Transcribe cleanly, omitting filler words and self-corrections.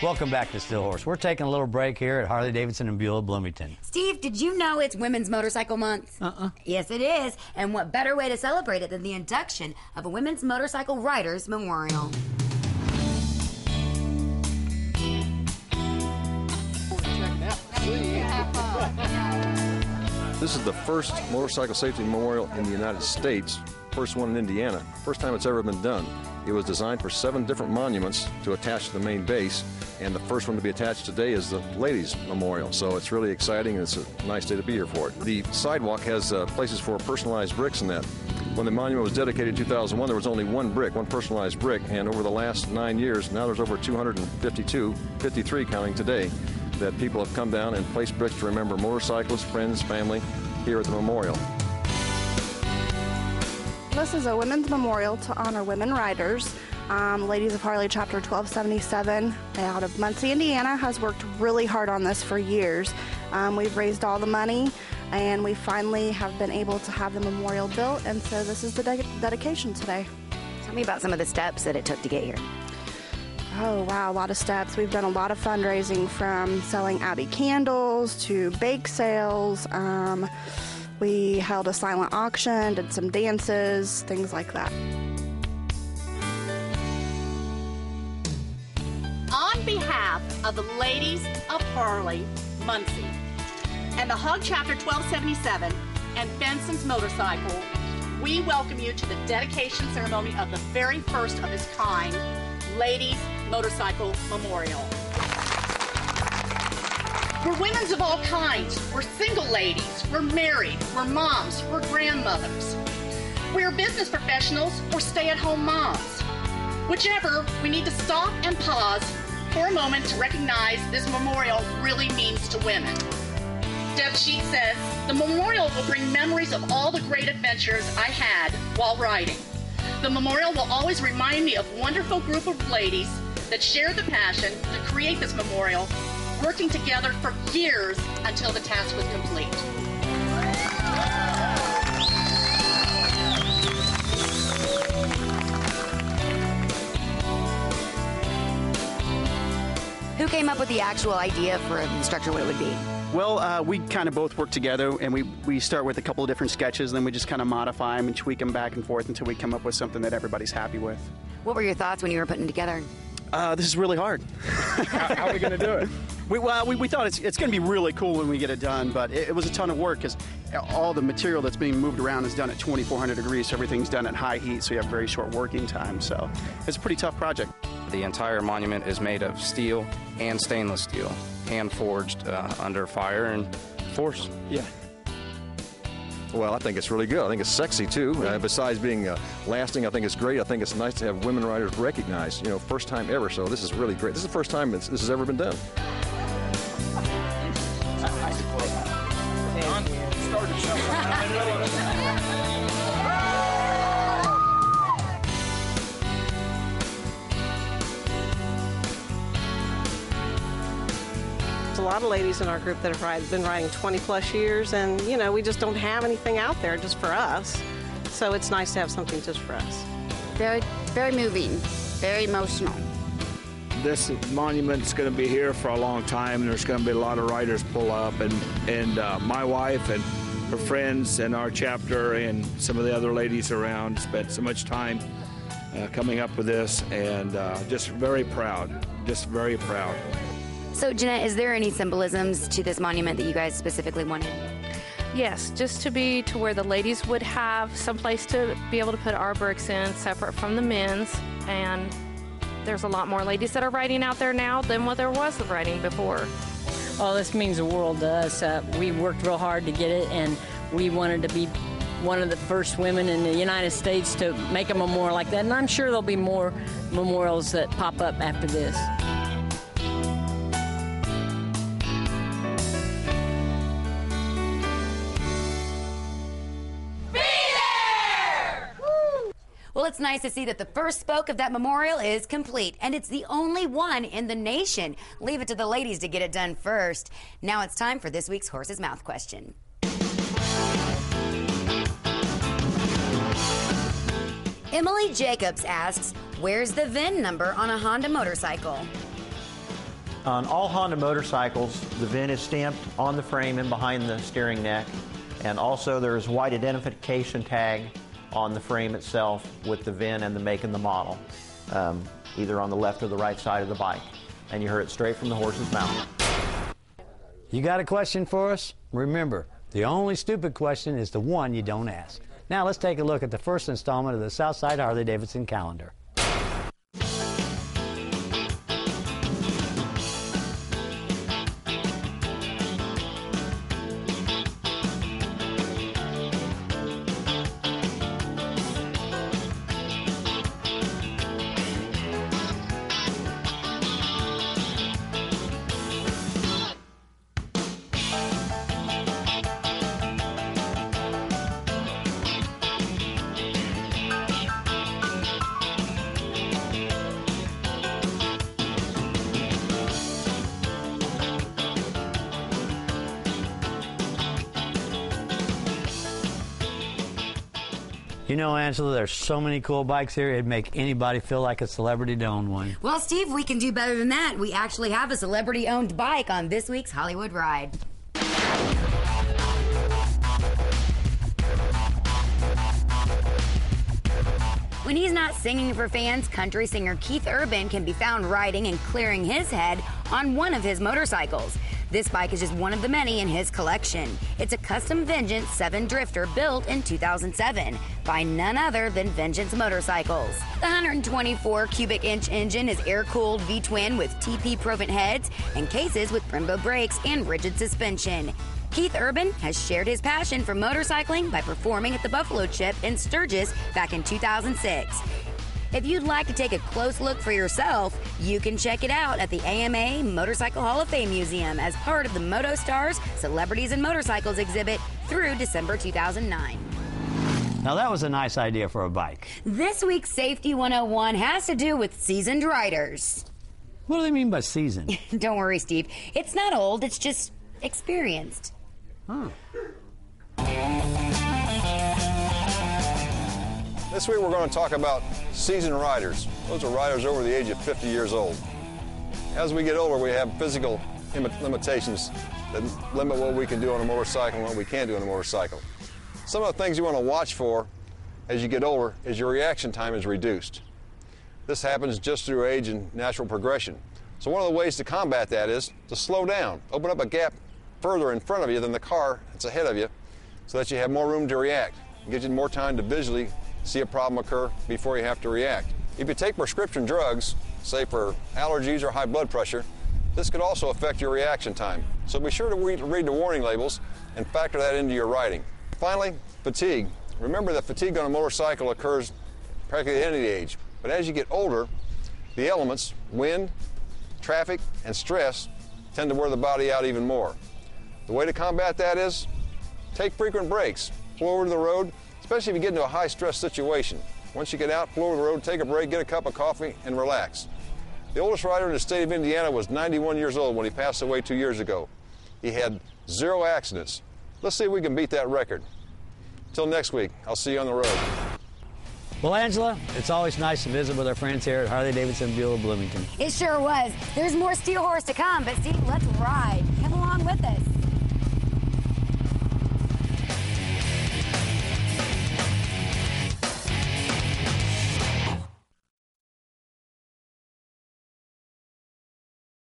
Welcome back to Still Horse. We're taking a little break here at Harley-Davidson in Beulah, Bloomington. Steve, did you know it's Women's Motorcycle Month? Yes, it is. And what better way to celebrate it than the induction of a Women's Motorcycle Riders Memorial? This is the first motorcycle safety memorial in the United States, first one in Indiana, first time it's ever been done. It was designed for 7 different monuments to attach to the main base, and the first one to be attached today is the Ladies Memorial. So it's really exciting, and it's a nice day to be here for it. The sidewalk has places for personalized bricks in that. When the monument was dedicated in 2001, there was only one brick, one personalized brick, and over the last 9 years, now there's over 252, 53 counting today, that people have come down and placed bricks to remember motorcyclists, friends, family here at the memorial. This is a women's memorial to honor women riders. Ladies of Harley Chapter 1277 out of Muncie, Indiana has worked really hard on this for years. We've raised all the money and we finally have been able to have the memorial built, and so this is the dedication today. Tell me about some of the steps that it took to get here. Oh wow, a lot of steps. We've done a lot of fundraising, from selling Abbey candles to bake sales. We held a silent auction, did some dances, things like that. On behalf of the Ladies of Harley, Muncie, and the Hog Chapter 1277 and Benson's Motorcycle, we welcome you to the dedication ceremony of the very first of its kind, Ladies Motorcycle Memorial. We're women of all kinds. We're single ladies. We're married. We're moms. We're grandmothers. We're business professionals or stay-at-home moms. Whichever, we need to stop and pause for a moment to recognize this memorial really means to women. Deb Sheet says, the memorial will bring memories of all the great adventures I had while riding. The memorial will always remind me of a wonderful group of ladies that shared the passion to create this memorial, working together for years until the task was complete. Who came up with the actual idea for the structure, what it would be? Well, we kind of both work together, and we start with a couple of different sketches, then we just kind of modify them and tweak them back and forth until we come up with something that everybody's happy with. What were your thoughts when you were putting it together? This is really hard. How are we going to do it? We thought it's going to be really cool when we get it done, but it was a ton of work because all the material that's being moved around is done at 2,400 degrees, so everything's done at high heat, so you have very short working time. So it's a pretty tough project. The entire monument is made of steel and stainless steel, hand forged under fire and force. Yeah. Well, I think it's really good. I think it's sexy, too. Besides being lasting, I think it's great. I think it's nice to have women riders recognized, first time ever. So this is really great. This is the first time this has ever been done. A lot of ladies in our group that have been riding 20 plus years, and we just don't have anything out there just for us, so it's nice to have something just for us. Very, very moving, very emotional. This monument's going to be here for a long time, and there's going to be a lot of riders pull up, and my wife and her friends and our chapter and some of the other ladies around spent so much time coming up with this, and just very proud, So, Jeanette, is there any symbolisms to this monument that you guys specifically wanted? Yes, just to be to where the ladies would have some place to be able to put our bricks in, separate from the men's. And there's a lot more ladies that are riding out there now than what there was riding before. Well, this means the world to us. We worked real hard to get it, and we wanted to be one of the first women in the United States to make a memorial like that. And I'm sure there'll be more memorials that pop up after this. Well, it's nice to see that the first spoke of that memorial is complete, and it's the only one in the nation. Leave it to the ladies to get it done first. Now it's time for this week's Horse's Mouth question. Emily Jacobs asks, where's the VIN number on a Honda motorcycle? On all Honda motorcycles, the VIN is stamped on the frame and behind the steering neck, and also there is a white identification tag on the frame itself with the VIN and the make and the model, either on the left or the right side of the bike. And you heard it straight from the horse's mouth. You got a question for us? Remember, the only stupid question is the one you don't ask. Now let's take a look at the first installment of the Southside Harley-Davidson calendar. You know, Angela, there's so many cool bikes here, it'd make anybody feel like a celebrity to own one. Well, Steve, we can do better than that. We actually have a celebrity-owned bike on this week's Hollywood Ride. When he's not singing for fans, country singer Keith Urban can be found riding and clearing his head on one of his motorcycles. This bike is just one of the many in his collection. It's a custom Vengeance 7 Drifter built in 2007 by none other than Vengeance Motorcycles. The 124 cubic inch engine is air-cooled V-twin with TP Provent heads and cases with Brembo brakes and rigid suspension. Keith Urban has shared his passion for motorcycling by performing at the Buffalo Chip in Sturgis back in 2006. If you'd like to take a close look for yourself, you can check it out at the AMA Motorcycle Hall of Fame Museum as part of the Moto Stars Celebrities and Motorcycles exhibit through December 2009. Now that was a nice idea for a bike. This week's Safety 101 has to do with seasoned riders. What do they mean by seasoned? Don't worry, Steve. It's not old, it's just experienced. Huh. This week we're going to talk about seasoned riders. Those are riders over the age of 50 years old. As we get older, we have physical limitations that limit what we can do on a motorcycle and what we can't do on a motorcycle. Some of the things you want to watch for as you get older is your reaction time is reduced. This happens just through age and natural progression. So one of the ways to combat that is to slow down, open up a gap further in front of you than the car that's ahead of you so that you have more room to react. It gives you more time to visually see a problem occur before you have to react. If you take prescription drugs, say for allergies or high blood pressure, this could also affect your reaction time. So be sure to read the warning labels and factor that into your riding. Finally, fatigue. Remember that fatigue on a motorcycle occurs practically at any age, but as you get older, the elements, wind, traffic, and stress tend to wear the body out even more. The way to combat that is take frequent breaks, pull over to the road, especially if you get into a high-stress situation. Once you get out, pull over the road, take a break, get a cup of coffee, and relax. The oldest rider in the state of Indiana was 91 years old when he passed away 2 years ago. He had 0 accidents. Let's see if we can beat that record. Until next week, I'll see you on the road. Well, Angela, it's always nice to visit with our friends here at Harley-Davidson Buell Bloomington. It sure was. There's more Steel Horse to come, but Steve, let's ride. Come along with us.